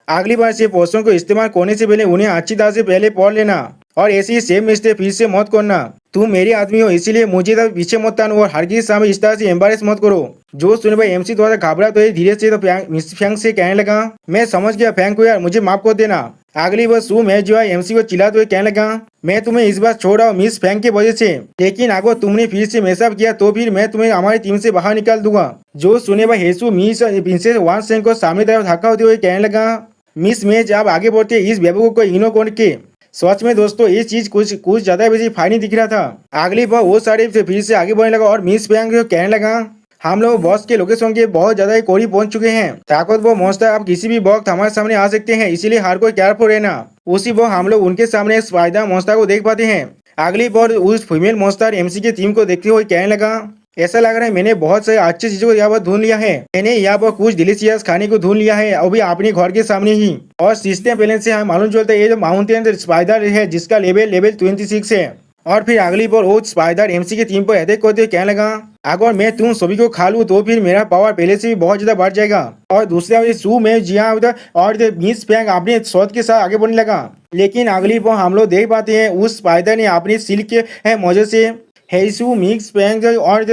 अगली बार से पोस्टों को इस्तेमाल करने से पहले उन्हें अच्छी तरह से पहले पढ़ लेना और ऐसी सेम मिस्टेक फिर से मत करना। तुम मेरे आदमी हो इसीलिए मुझे तब पीछे मत तानो और हर किसी सामने इस तरह से एम्बारेस मत करो। जो सुने भाई एमसी थोड़ा सा घबरा तो धीरे से तो फैंग से कहने लगा मैं समझ गया फैंग को यार मुझे माफ कर देना। अगली बार सू मैं जो है एमसी को चिल्लाते हुए कहने लगा मैं तुम्हें इस बार छोड़ा मिस फैंग की वजह से लेकिन अगर तुमने फिर से मेसअप किया तो फिर मैं तुम्हें हमारी टीम से बाहर निकाल दूंगा। जो सुने भाई हेसु मिस प्रिंसेस वांग सेंग को सामने तरफ धक्का होते हुए कहने लगा मिस मैच आप आगे बढ़ते इस बेवकूफ को इग्नोर करके। सच में दोस्तों ये चीज कुछ ज्यादा बेसी फाइनी दिख रहा था। अगली बार वो सारे फिर से आगे बढ़ने लगा और मिस फैंग कहने लगा हम लोग बॉस के लोकेशन के बहुत ज्यादा करीब पहुंच चुके हैं। ताकतवर मॉन्स्टर आप किसी भी वक्त हमारे सामने आ सकते हैं इसीलिए हर कोई केयरफुल रहना। उसी बार हम लोग उनके सामने स्पाइडर मॉन्स्टर को देख पाते हैं। अगली बार उस फीमेल मॉन्स्टर एमसी की टीम को देखते हुए कहने लगा ऐसा लग रहा है मैंने बहुत सारी अच्छी चीजों को यहाँ पर ढूंढ लिया है। मैंने यहाँ पर कुछ डिलीशियस खाने को ढूंढ लिया है अभी अपने घर के सामने ही। और सिस्टम पहले से हमें मालूम चलता है ये जो माउंटेन स्पाइडर है जिसका लेवल 26 है। और फिर अगली बार वो स्पाइडर एमसी की टीम पर अटैक करते हुए कहने लगा अगर मैं तुम सभी को खा लूँ तो फिर मेरा पावर पहले से भी बहुत ज्यादा बढ़ जाएगा। और दूसरा सू में जिया और मिस फैंग अपने शॉट के साथ आगे बढ़ने लगा। लेकिन अगली बार हम लोग देख पाते हैं उस स्पाइडर ने अपनी सिल्क के मजे से हेसु मिक्स फैंग और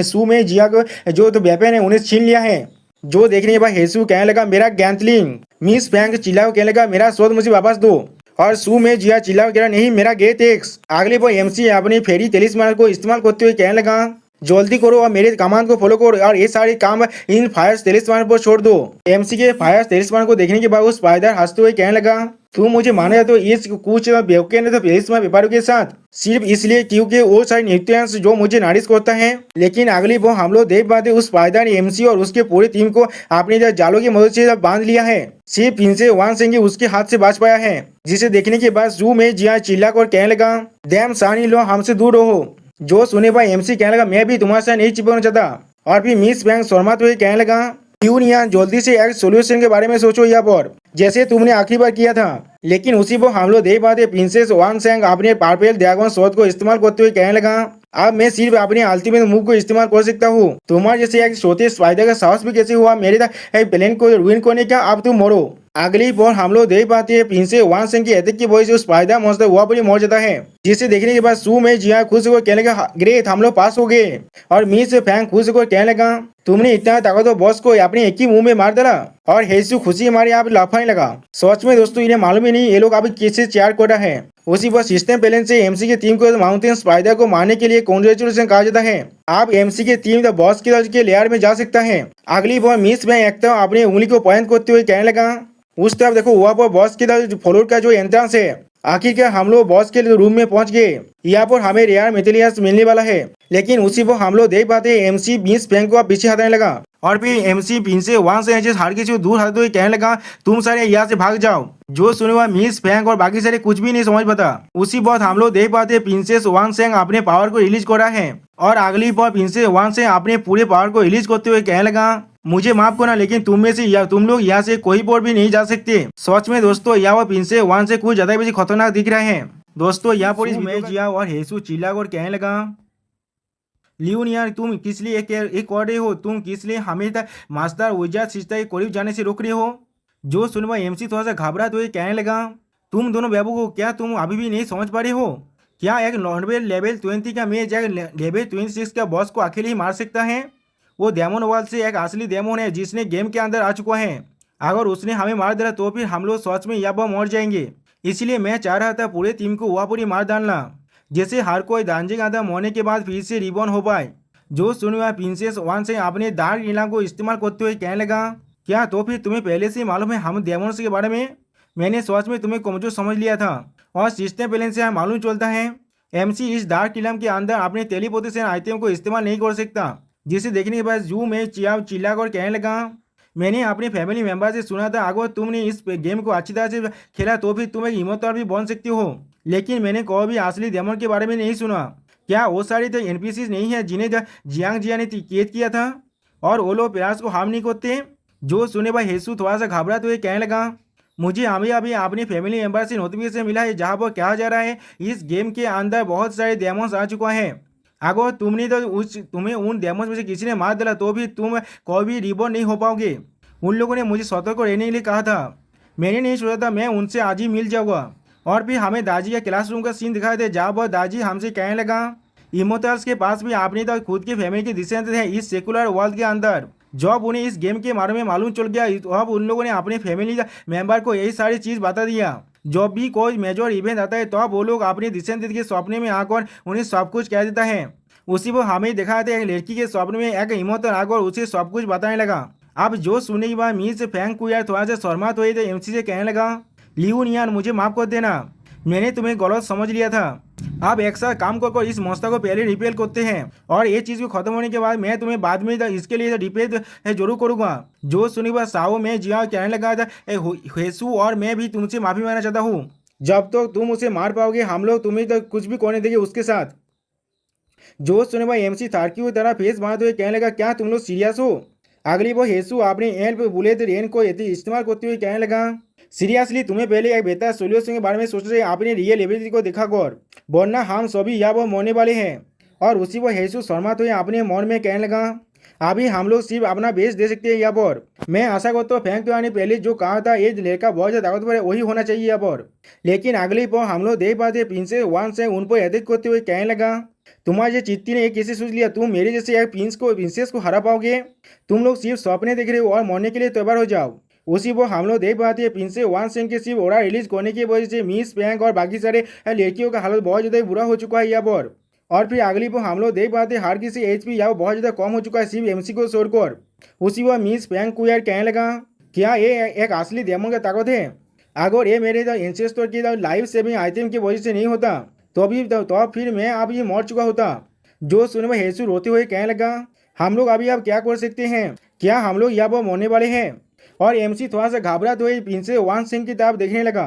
सू में जिया को जो तो वेपन है उन्हें छीन लिया है। जो देखने के बाद हेसु कहने लगा मेरा गैंथलिंग। मिस फैंग चिल्ला कहने लगा मेरा शॉट मुझे वापस दो। और सू में जिया चिल्ला कह रहा नहीं मेरा गेट एक्स। अगले पर एमसी अपनी फेरी टेलिस्मान को इस्तेमाल करते हुए कहने लगा जल्दी करो और मेरे कमांड को फॉलो करो और ये सारे काम इन फायर टेलिस्मान पर छोड़ दो। एमसी के फायर टेलिस्मान को देखने के बाद उस स्पाइडर हंसते हुए कहने लगा तू मुझे माना तो इस कुछ बेवके ने तो टेलिस्मान व्यापारियों के साथ सिर्फ इसलिए क्योंकि वो सारे न्यूट्रिएंट्स जो मुझे नारिश करता है। लेकिन अगली वो हम लोग देख पाते उस स्पाइडर ने एमसी और उसके पूरी टीम को अपनी जालों की मदद से बांध लिया है। सिर्फ प्रिंसेस वांग सेंग उसके हाथ से बच पाया है। जिसे देखने के बाद जू में जिया चिल्ला कर कहने लगा डैम सानी लो हमसे दूर रहो। जो सुने भाई एमसी कहने लगा मैं भी तुम्हारे साथ नहीं चिपकना चाहता। और फिर मिस फैंग शर्माते हुए कहने लगा क्यों नहीं यहाँ जल्दी से एक सोल्यूशन के बारे में सोचो यहाँ पर जैसे तुमने आखिरी बार किया था। लेकिन उसी पर हम लोग देख पाते प्रिंसेस वांग सेंग अपने पर्पल ड्रैगन शॉट को इस्तेमाल करते हुए कहने लगा अब मैं सिर्फ अपने अल्टीमेट मूव को इस्तेमाल कर सकता हूँ। तुम्हारे जैसे एक छोटे स्पाइडर का साहस भी कैसे हुआ मेरे प्लान को रुइन करने का। अब तुम मरो। अगली बार हम लोग देख पाते हैं प्रिंसेस वांग सेंग की अटैक की वजह से स्पाइडर मॉन्स्टर वहाँ पर मर जाता है। जिसे देखने के बाद सू में जिया खुश होकर कहने लगा ग्रेट हम लोग पास हो गए। और मिस फैंग खुश होकर कहने लगा तुमने इतना ताकतवर बॉस को अपने एक ही मुंह में मार डाला। और हेसु खुशी हमारे यहाँ पे लाफाने लगा। सच में दोस्तों इन्हें मालूम ही नहीं ये लोग अभी किससे चेयर कोटा है। उसी पर सिस्टम बैलेंस से एमसी की टीम को माउंटेन स्पाइडर को मारने के लिए कांग्रेचुलेशन कहा जाता है। आप एमसी की टीम द बॉस के लेयर में जा सकता है। अगली बार मिस में एक तरफ अपनी उंगली को पॉइंट करते हुए कहने लगा उस तरफ देखो वहाँ पर बॉस के फ्लोर का जो एंट्रेंस है। आखिरकार हम लोग बॉस के रूम में पहुंच गए। यहाँ पर हमें रेयर मेटेरियल्स मिलने वाला है। लेकिन उसी पर हम लोग देख पाते एमसी मिस फैंग को पीछे हटाने लगा। और फिर एमसी पिंसे वहां से हार किसी दूर हटते हुए कहने लगा तुम सारे यहाँ से भाग जाओ। जो सुने हुआ मिस फैंग और बाकी सारे कुछ भी नहीं समझ पाता। उसी बात हम लोग देख पाते प्रिंसेस वांग सेंग अपने पावर को रिलीज कर रहा है और अगली बार प्रिंसेस वांग सेंग अपने पूरे पावर को रिलीज करते हुए कहने लगा मुझे माफ करना लेकिन तुम में से तुम लोग यहाँ से कोई बोर भी नहीं जा सकते। सच में दोस्तों यहाँ वो प्रिंसेस वांग से कुछ ज्यादा भी खतरनाक दिख रहे हैं। दोस्तों यहाँ पर मैं जिया और हेसू चिल्ला कर कहने लगा लियोन यार तुम किस लिए एक कर रहे हो, तुम किस लिए हमें मास्टर विजार्ड सिस्टर के करीब जाने से रोक रहे हो। जो सुनवा एमसी थोड़ा सा घबरा तो कहने लगा तुम दोनों बेवकूफ हो क्या, तुम अभी भी नहीं समझ पा रहे हो क्या एक नॉर्मल लेवल 20 का मैच एक लेवल 26 का बॉस को अकेले ही मार सकता है। वो डेमन वर्ल्ड से एक असली डेमन है जिसने गेम के अंदर आ चुका है। अगर उसने हमें मार दिया तो फिर हम लोग सच में या मर जाएंगे। इसलिए मैं चाह रहा था पूरे टीम को वह पूरी मार डालना जैसे हर कोई दांजे का आधा मरने के बाद फिर से रिबॉर्न हो पाए। जो सुनवा प्रिंसेस वान से अपने डार्क नीला को इस्तेमाल करते हुए कहने लगा क्या तो फिर तुम्हें पहले से ही मालूम है हम डेमोन्स के बारे में। मैंने सच में तुम्हें कमजोर समझ लिया था और सिस्टम पहले से मालूम चलता है एमसी इस डार्क किलम के अंदर अपने टेलीपोर्टेशन आइटम को इस्तेमाल नहीं कर सकता। जिसे देखने के बाद जू में चिल्ला कर कहने लगा मैंने अपने फैमिली मेंबर से सुना था अगर तुमने इस गेम को अच्छी तरह से खेला तो फिर तुम एक इमोर्टल भी बन सकती हो, लेकिन मैंने कभी भी असली डेमन के बारे में नहीं सुना। क्या वो सारी तो एनपीसी नहीं है जिन्हें जियांग जिया ने कैद किया था और वो लोग प्यास को हार्म नहीं करते। जो सुने भाई हेसू थोड़ा सा घबरा तो ये कहने लगा मुझे अभी अपनी फैमिली मेंबर से नोटिफिकेशन मिला है जहाँ पर कहा जा रहा है इस गेम के अंदर बहुत सारे डेमोन्स आ चुका है। अगर तुमने तो तुम्हें उन डेमोन्स में से किसी ने मार डाला तो भी तुम कभी रिबॉर्न नहीं हो पाओगे। उन लोगों ने मुझे सतर्क रहने के लिए कहा था। मैंने नहीं सोचा था मैं उनसे आज ही मिल जाऊंगा। और फिर हमें दाजी के क्लासरूम का सीन दिखाई दे जहाँ पर दाजी हमसे कहने लगा इमोर्टल्स के पास भी अपनी तो खुद की फैमिली के डिसीजन है इस सेकुलर वर्ल्ड के अंदर। जब उन्हें इस गेम के बारे में मालूम चल गया अब उन लोगों ने अपने फैमिली मेंबर को यही सारी चीज़ बता दिया। जब भी कोई मेजर इवेंट आता है तो वो लोग अपने डिसीजन के सपने में आकर उन्हें सब कुछ कह देता है। उसी पर हमें दिखाया था एक लड़की के सपने में एक इमोर्टल आकर उसे सब कुछ बताने लगा। अब जो सुनने के बाद मीर से फैंग को यार थोड़ा सा शर्मा तो एमसी से कहने लगा लियोन यार मुझे माफ कर देना, मैंने तुम्हें गलत समझ लिया था। अब एक साथ काम कर इस मस्ता को पहले रिपेयर करते हैं और ये चीज़ को खत्म होने के बाद मैं तुम्हें बाद में इसके लिए रिपेयर जरूर करूँगा। जो सुनी बात साओ में जिया कहने लगा था हेसू और मैं भी तुमसे माफ़ी मांगना चाहता हूँ। जब तो तुम उसे मार पाओगे हम लोग तुम्हें तो कुछ भी करने देंगे उसके साथ। जो सुने भाई एमसी थारकी की तरह फेस बनाते हुए कहने लगा क्या तुम लोग सीरियस हो। अगली वो हेसू अपने एल पे बुलेट रेन को इस्तेमाल करते हुए कहने लगा सीरियसली तुम्हें पहले एक बेहतर सोल्यूशन के बारे में सोचना चाहिए, अपने रियल एबिलिटी को देखा कर वरना हम सभी या वो मरने वाले हैं। और उसी वो हेसू शर्मा तो अपने मन में कहने लगा अभी हम लोग सिर्फ अपना बेस दे सकते हैं यहाँ पर। मैं आशा करता हूँ फैंक ने पहले जो कहा था ये लड़का बहुत ज़्यादा ताकतवर है वही होना चाहिए यहाँ पर। लेकिन अगली पर हम लोग देख पाते प्रिंसेस वान से उन पर अटैक करते हुए कहने लगा तुम्हारे चिट्ठी ने एक कैसे सोच लिया तुम मेरे जैसे एक प्रिंसेस को हरा पाओगे। तुम लोग सिर्फ सपने देख रहे हो और मरने के लिए तैयार हो जाओ। उसी वो हम लोग देख पाते हैं प्रिंसेस वान सेंग के सिर्फ ओरा रिलीज करने की वजह से मिस फैंग और बाकी सारे लड़कियों का हालत बहुत ज़्यादा बुरा हो चुका है यहाँ पर। और फिर अगली वो हम लोग देख पाते हर किसी एचपी यहाँ बहुत ज़्यादा कम हो चुका है सिर्फ एमसी को छोड़कर। उसी वो मिस फैंग को यार कहने लगा क्या ये एक असली डेमन का ताकत है। अगर ये मेरे एंसेस्टर की लाइफ सेविंग आइटम की वजह से नहीं होता तो फिर मैं अब ये मर चुका होता। जो सुने में हेसू रोते हुए कहने लगा हम लोग अभी अब क्या कर सकते हैं, क्या हम लोग यहाँ पर मरने वाले हैं। और एमसी थोड़ा सा घबराते हुए प्रिंसेस वान सिंह की तरफ देखने लगा।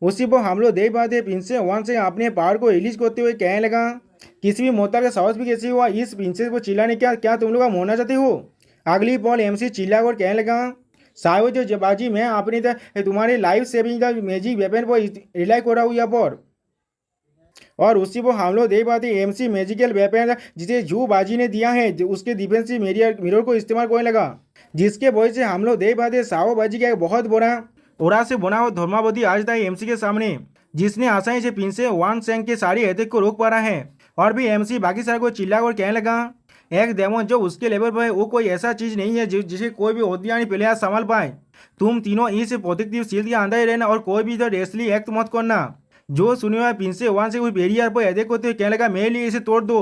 उसी पर हम लोग देख पाते प्रिंसेस वान सिंह अपने पावर को रिलीज करते हुए कहने लगा किसी भी मोहतार का साहस भी कैसे हुआ इस प्रिंसेस को चिल्लाने क्या तुम लोग मरना चाहते हो। अगली पल एमसी चिल्ला कर कहने लगा साहब जो जबाजी मैं अपनी तुम्हारे लाइफ सेविंग मैजिक वेपन पर रिलाई कर रहा हूँ यहाँ पर। और उसी को हम लोग देख पाते एमसी मैजिकल वेपन जिसे जू बाजी ने दिया है उसके डिफेंसिव मिरर को इस्तेमाल करने लगा जिसके वजह से हम लोग देख पाते साओ बाजी का एक बहुत बड़ा ओरा से बना हुआ धर्मावधि आज था एमसी के सामने जिसने आसानी से प्रिंसेस वान सेंग के सारी अटैक को रोक पा रहा है। और भी एमसी बाकी सारे को चिल्ला कर कहने लगा एक डेमन जो उसके लेवल पर है वो कोई ऐसा चीज़ नहीं है जिसे कोई भी ओदियानी प्लेयर संभाल पाए। तुम तीनों इस पॉजिटिव शील्ड के अंदर ही रहना और कोई भी तो रेसली एक्ट मत करना। जो सुने हुआ प्रिंसेस वान से उस बैरियर पर अटैक करते हुए कहने लगा मेरे लिए इसे तोड़ दो।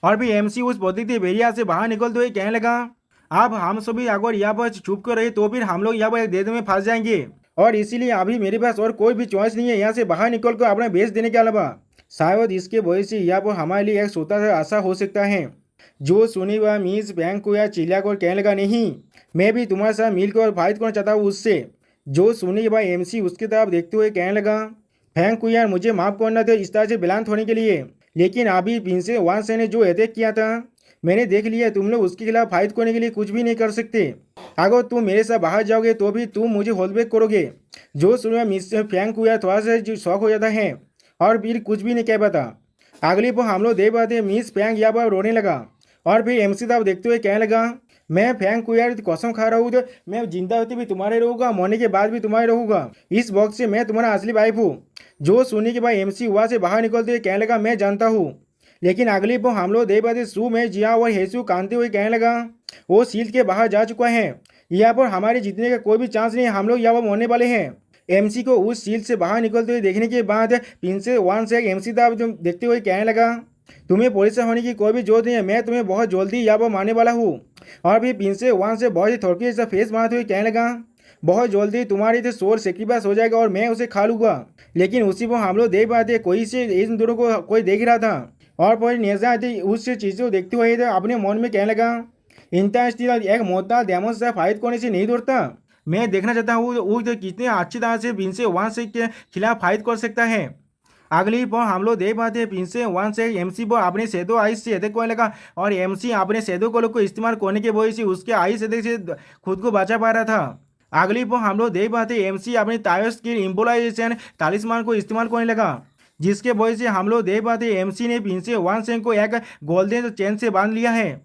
और भी एमसी उस पॉजिटिव बैरियर से बाहर निकलते हुए कहने लगा अब हम सभी अगर यहाँ पर छुप कर रहे तो फिर हम लोग यहाँ पर एक देर में फंस जाएंगे और इसीलिए अभी मेरे पास और कोई भी चॉइस नहीं है यहाँ से बाहर निकल कर अपना बेच देने के अलावा। शायद इसके वजह से यहाँ पर हमारे लिए एक छोटा सा आशा हो सकता है। जो सुनी हुआ मिस बैंक को या चिल्ला कर कहने लगा नहीं मैं भी तुम्हारे साथ मिलकर और फाइट करना चाहता हूँ उससे। जो सुनने के बाद एमसी उसकी तरफ देखते हुए कहने लगा, थैंक यू यार, मुझे माफ़ करना था इस तरह से बिलांत होने के लिए, लेकिन अभी प्रिंसेस वान से ने जो अटैक किया था मैंने देख लिया, तुम लोग उसके खिलाफ फाइट करने के लिए कुछ भी नहीं कर सकते। अगर तुम मेरे साथ बाहर जाओगे तो भी तुम मुझे होल्ड बैक करोगे। जो सुनकर मिस्टर फ्रैंक हुआ थोड़ा सा जो शौक हो जाता है और फिर कुछ भी नहीं कह पाता। अगली पर हम लोग देख पाते मिस फ्रैंक यहाँ पर रोने लगा और फिर एमसी साहब देखते हुए कहने लगा, मैं फ्रैंक को यार कसम खा रहा हूँ तो मैं जिंदा होते भी तुम्हारे रहूँगा, मरने के बाद भी तुम्हारे रहूँगा, इस वक्त से मैं तुम्हारा असली वाइफ हूँ। जो सुनने के बाद एमसी वहाँ से बाहर निकलते हुए कहने लगा, मैं जानता हूँ। लेकिन अगली पर हम लोग देख पाते सू में जिया और हेसू कानते हुए कहने लगा, वो शील्ड के बाहर जा चुका है, यहाँ पर हमारे जीतने का कोई भी चांस नहीं, हम लोग यहाँ पर मरने वाले हैं। एमसी को उस शील्ड से बाहर निकलते हुए देखने के बाद प्रिंसेस वान से एमसी था देखते हुए कहने लगा, तुम्हें परेशान होने की कोई भी जरूरत नहीं है, मैं तुम्हें बहुत जल्दी यहाँ पर मारने वाला हूँ। और फिर प्रिंसेस वान से बहुत ही थोड़की सा फेस मारते हुए कहने लगा, बहुत जल्दी तुम्हारी तो सोल सेक्रीफाइस हो जाएगा और मैं उसे खा लूँगा। लेकिन उसी पर हम लोग देख पाते कोई से इन दोनों को कोई देख रहा था और फिर नेजा उस चीज़ों को देखते हुए अपने मन में कहने लगा, इंटरस्टिल एक मोहताज डेमन से फाइट करने से नहीं डरता, मैं देखना चाहता हूँ वो तो कितने अच्छी तरह से प्रिंसेस वान से के खिलाफ फाइट कर सकता है। अगली पर हम लोग देख पाते हैं प्रिंसेस वान से एमसी पर अपने शैडो आइस से अटैक करने लगा और एमसी अपने शैडो कलर को इस्तेमाल करने के वजह से उसके आइस अटैक से खुद को बचा पा रहा था। अगली पर हम लोग देख पाते एमसी अपने टायर स्किल इम्बोलाइजेशन तालिस्मान को इस्तेमाल करने लगा, जिसके वजह से हम लोग देख पाते एमसी ने प्रिंसेस वान से को एक गोल्डन चेन से बांध लिया है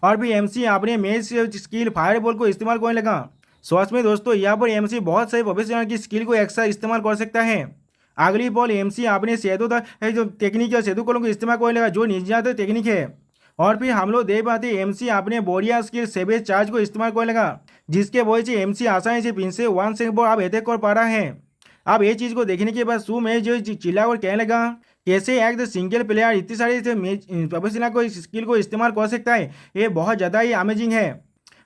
और फिर एमसी अपने मेज स्किल फायर बॉल को इस्तेमाल करने लगा। सच में दोस्तों यहाँ पर एमसी बहुत सारे प्रोफेशनल की स्किल को एक साथ इस्तेमाल कर सकता है। अगली बॉल एमसी अपने शैडो जो टेक्निक है शैडो कॉलों को इस्तेमाल करने लगा जो निंजा टेक्निक है और फिर हम लोग देख पाते एमसी अपने बोरिया स्किल सेवेज चार्ज को इस्तेमाल करने लगा, जिसके वजह से एमसी आसानी से प्रिंसेस वान से पर अब अटैक कर पा रहा है। अब ये चीज़ को देखने के बाद सू में जो चिल्ला और कहने लगा, कैसे एक सिंगल प्लेयर इतनी सारी प्रोफेशनल को स्किल को इस्तेमाल कर सकता है, ये बहुत ज़्यादा ही अमेजिंग है।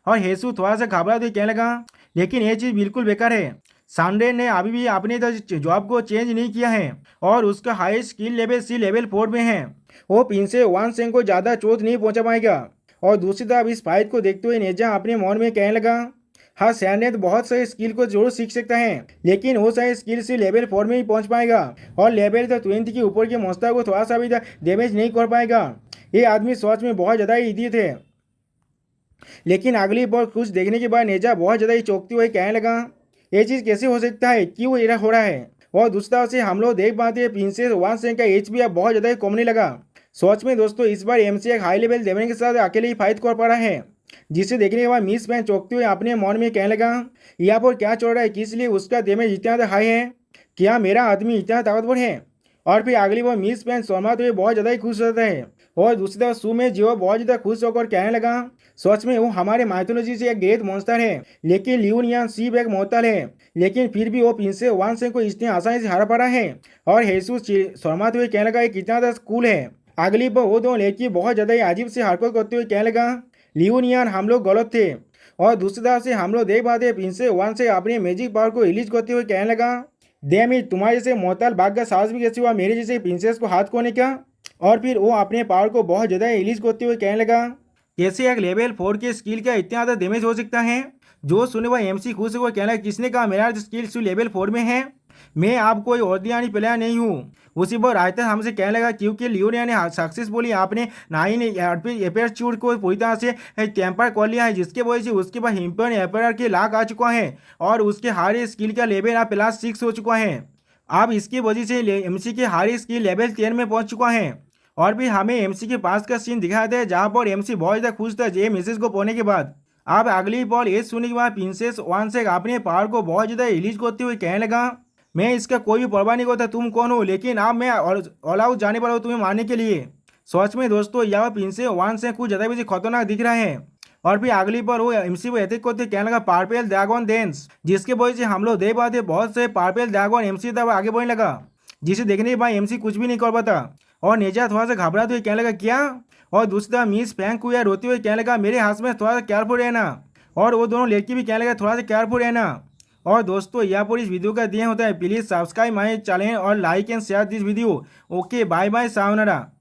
और हेसू थोड़ा सा घबरा तो कहने लगा, लेकिन ये चीज़ बिल्कुल बेकार है, सांडे ने अभी भी अपने जॉब को चेंज नहीं किया है और उसका हाई स्किल लेवल सी लेवल 4 में है, वो प्रिंसेस वान सेंग को ज़्यादा चोट नहीं पहुंचा पाएगा। और दूसरी तरफ इस फाइट को देखते हुए नेजा अपने मन में कहने लगा, हाँ सैंडे तो बहुत सारे स्किल को जरूर सीख सकता है, लेकिन वो सारे स्किल से लेवल 4 में ही पहुंच पाएगा और लेवल 20 के ऊपर के मोस्टर को थोड़ा सा भी डैमेज नहीं कर पाएगा। ये आदमी सच में बहुत ज़्यादा ही इडियट है। लेकिन अगली बार कुछ देखने के बाद नेजा बहुत ज़्यादा ही चौंकते हुए कहने लगा, ये चीज़ कैसे हो सकता है, क्यों ये हो रहा है। और दूसरा से हम लोग देख पाते हैं प्रिंसेस वान सेंग का एचपी अब बहुत ज़्यादा ही कमने लगा। सच में दोस्तों इस बार एमसी एक हाई लेवल डेमन के साथ अकेले ही फाइट कर पा रहा है, जिसे देखने के बाद मिस फैन चौंकते हुए अपने मन में कहने लगा, यहाँ पर क्या चल रहा है, किस लिए उसका डैमेज इतना हाई है, क्या मेरा आदमी इतना ताकतवर है। और फिर अगली बार मिस फैन शर्माते हुए बहुत ज़्यादा ही खुश रहता है और दूसरी तरफ सू में जो बहुत ज़्यादा खुश होकर कहने लगा, सच में वो हमारे माइथोलॉजी से एक ग्रेट मॉन्स्टर है, लेकिन लियोनियन सिर्फ एक मोहताल है, लेकिन फिर भी वो प्रिंसेस वान सेंग को इतनी आसानी से हरा पा रहा है। और हेसूस शर्माते हुए कहने लगा, ये कितना ज़्यादा कूल है। अगली बार वो दो लड़की बहुत ज़्यादा ही अजीब से हरकत करते हुए कहने लगा, लियोनियन हम लोग गलत थे। और दूसरी तरफ से हम लोग देख पाते प्रिंसेस वान से अपने मैजिक पावर को रिलीज करते हुए कहने लगा, डैम इट, तुम्हारे जैसे मोहताल बाघ का साहस भी कैसे हुआ मेरे जैसे प्रिंसेस को हाथ करने का। और फिर वो अपने पावर को बहुत ज़्यादा रिलीज करते हुए कहने लगा, कैसे एक लेवल 4 के स्किल का इतना ज़्यादा डैमेज हो सकता है। जो सुने हुआ एमसी खुश होकर कहना, किसने कहा मेरा स्किल लेवल 4 में है, मैं आप कोई ऑर्डिनरी प्लेयर नहीं हूँ। उसी पर रायता हमसे कहने लगा, क्योंकि लियोनिया ने सक्सेसफुली आपने 9 एपेचूड को पूरी तरह से टेम्पर कर लिया है, जिसके वजह से उसके पास हिम्पन एपेयर के लाख आ चुका है और उसके हारे स्किल का लेवल अब +6 हो चुका है। अब इसकी वजह से एमसी के हारे स्किल लेवल 10 में पहुंच चुका है। और भी हमें एमसी के पास का सीन दिखाया था जहाँ पर एमसी बहुत ज़्यादा खुश था ये मैसेज को पढ़ने के बाद। अब अगली बॉल ये सुनने के बाद प्रिंसेस वान सेंग अपने पावर को बहुत ज़्यादा रिलीज करते हुए कहने लगा, मैं इसका कोई भी परवाह नहीं करता तुम कौन हो, लेकिन अब मैं ऑल आउट जाने वाला हूँ तुम्हें मारने के लिए। सच में दोस्तों यहाँ प्रिंसेस वान सेंग कुछ ज़्यादा भी खतरनाक दिख रहा है। और फिर अगली बार वो एमसी को अटैक करते कहने लगा, पर्पल ड्रैगन डांस, जिसके वजह से हम लोग देख पाते बहुत से पर्पल ड्रैगन एमसी तब आगे बढ़ने लगा, जिसे देखने के बाद एमसी कुछ भी नहीं कर पाता और नेजा थोड़ा सा घबराते हुए कहने लगा, क्या। और दूसरी तरफ मिस फ्रैंक हुआ रोते हुए कहने लगा, मेरे हाथ में थोड़ा सा केयरफुल रहना। और वो दोनों लड़की भी कहने लगा, थोड़ा सा केयरफुल रहना। और दोस्तों यहाँ पर इस वीडियो का दिया होता है, प्लीज़ सब्सक्राइब माय चैनल और like and share this video. Okay bye bye, सावनारा।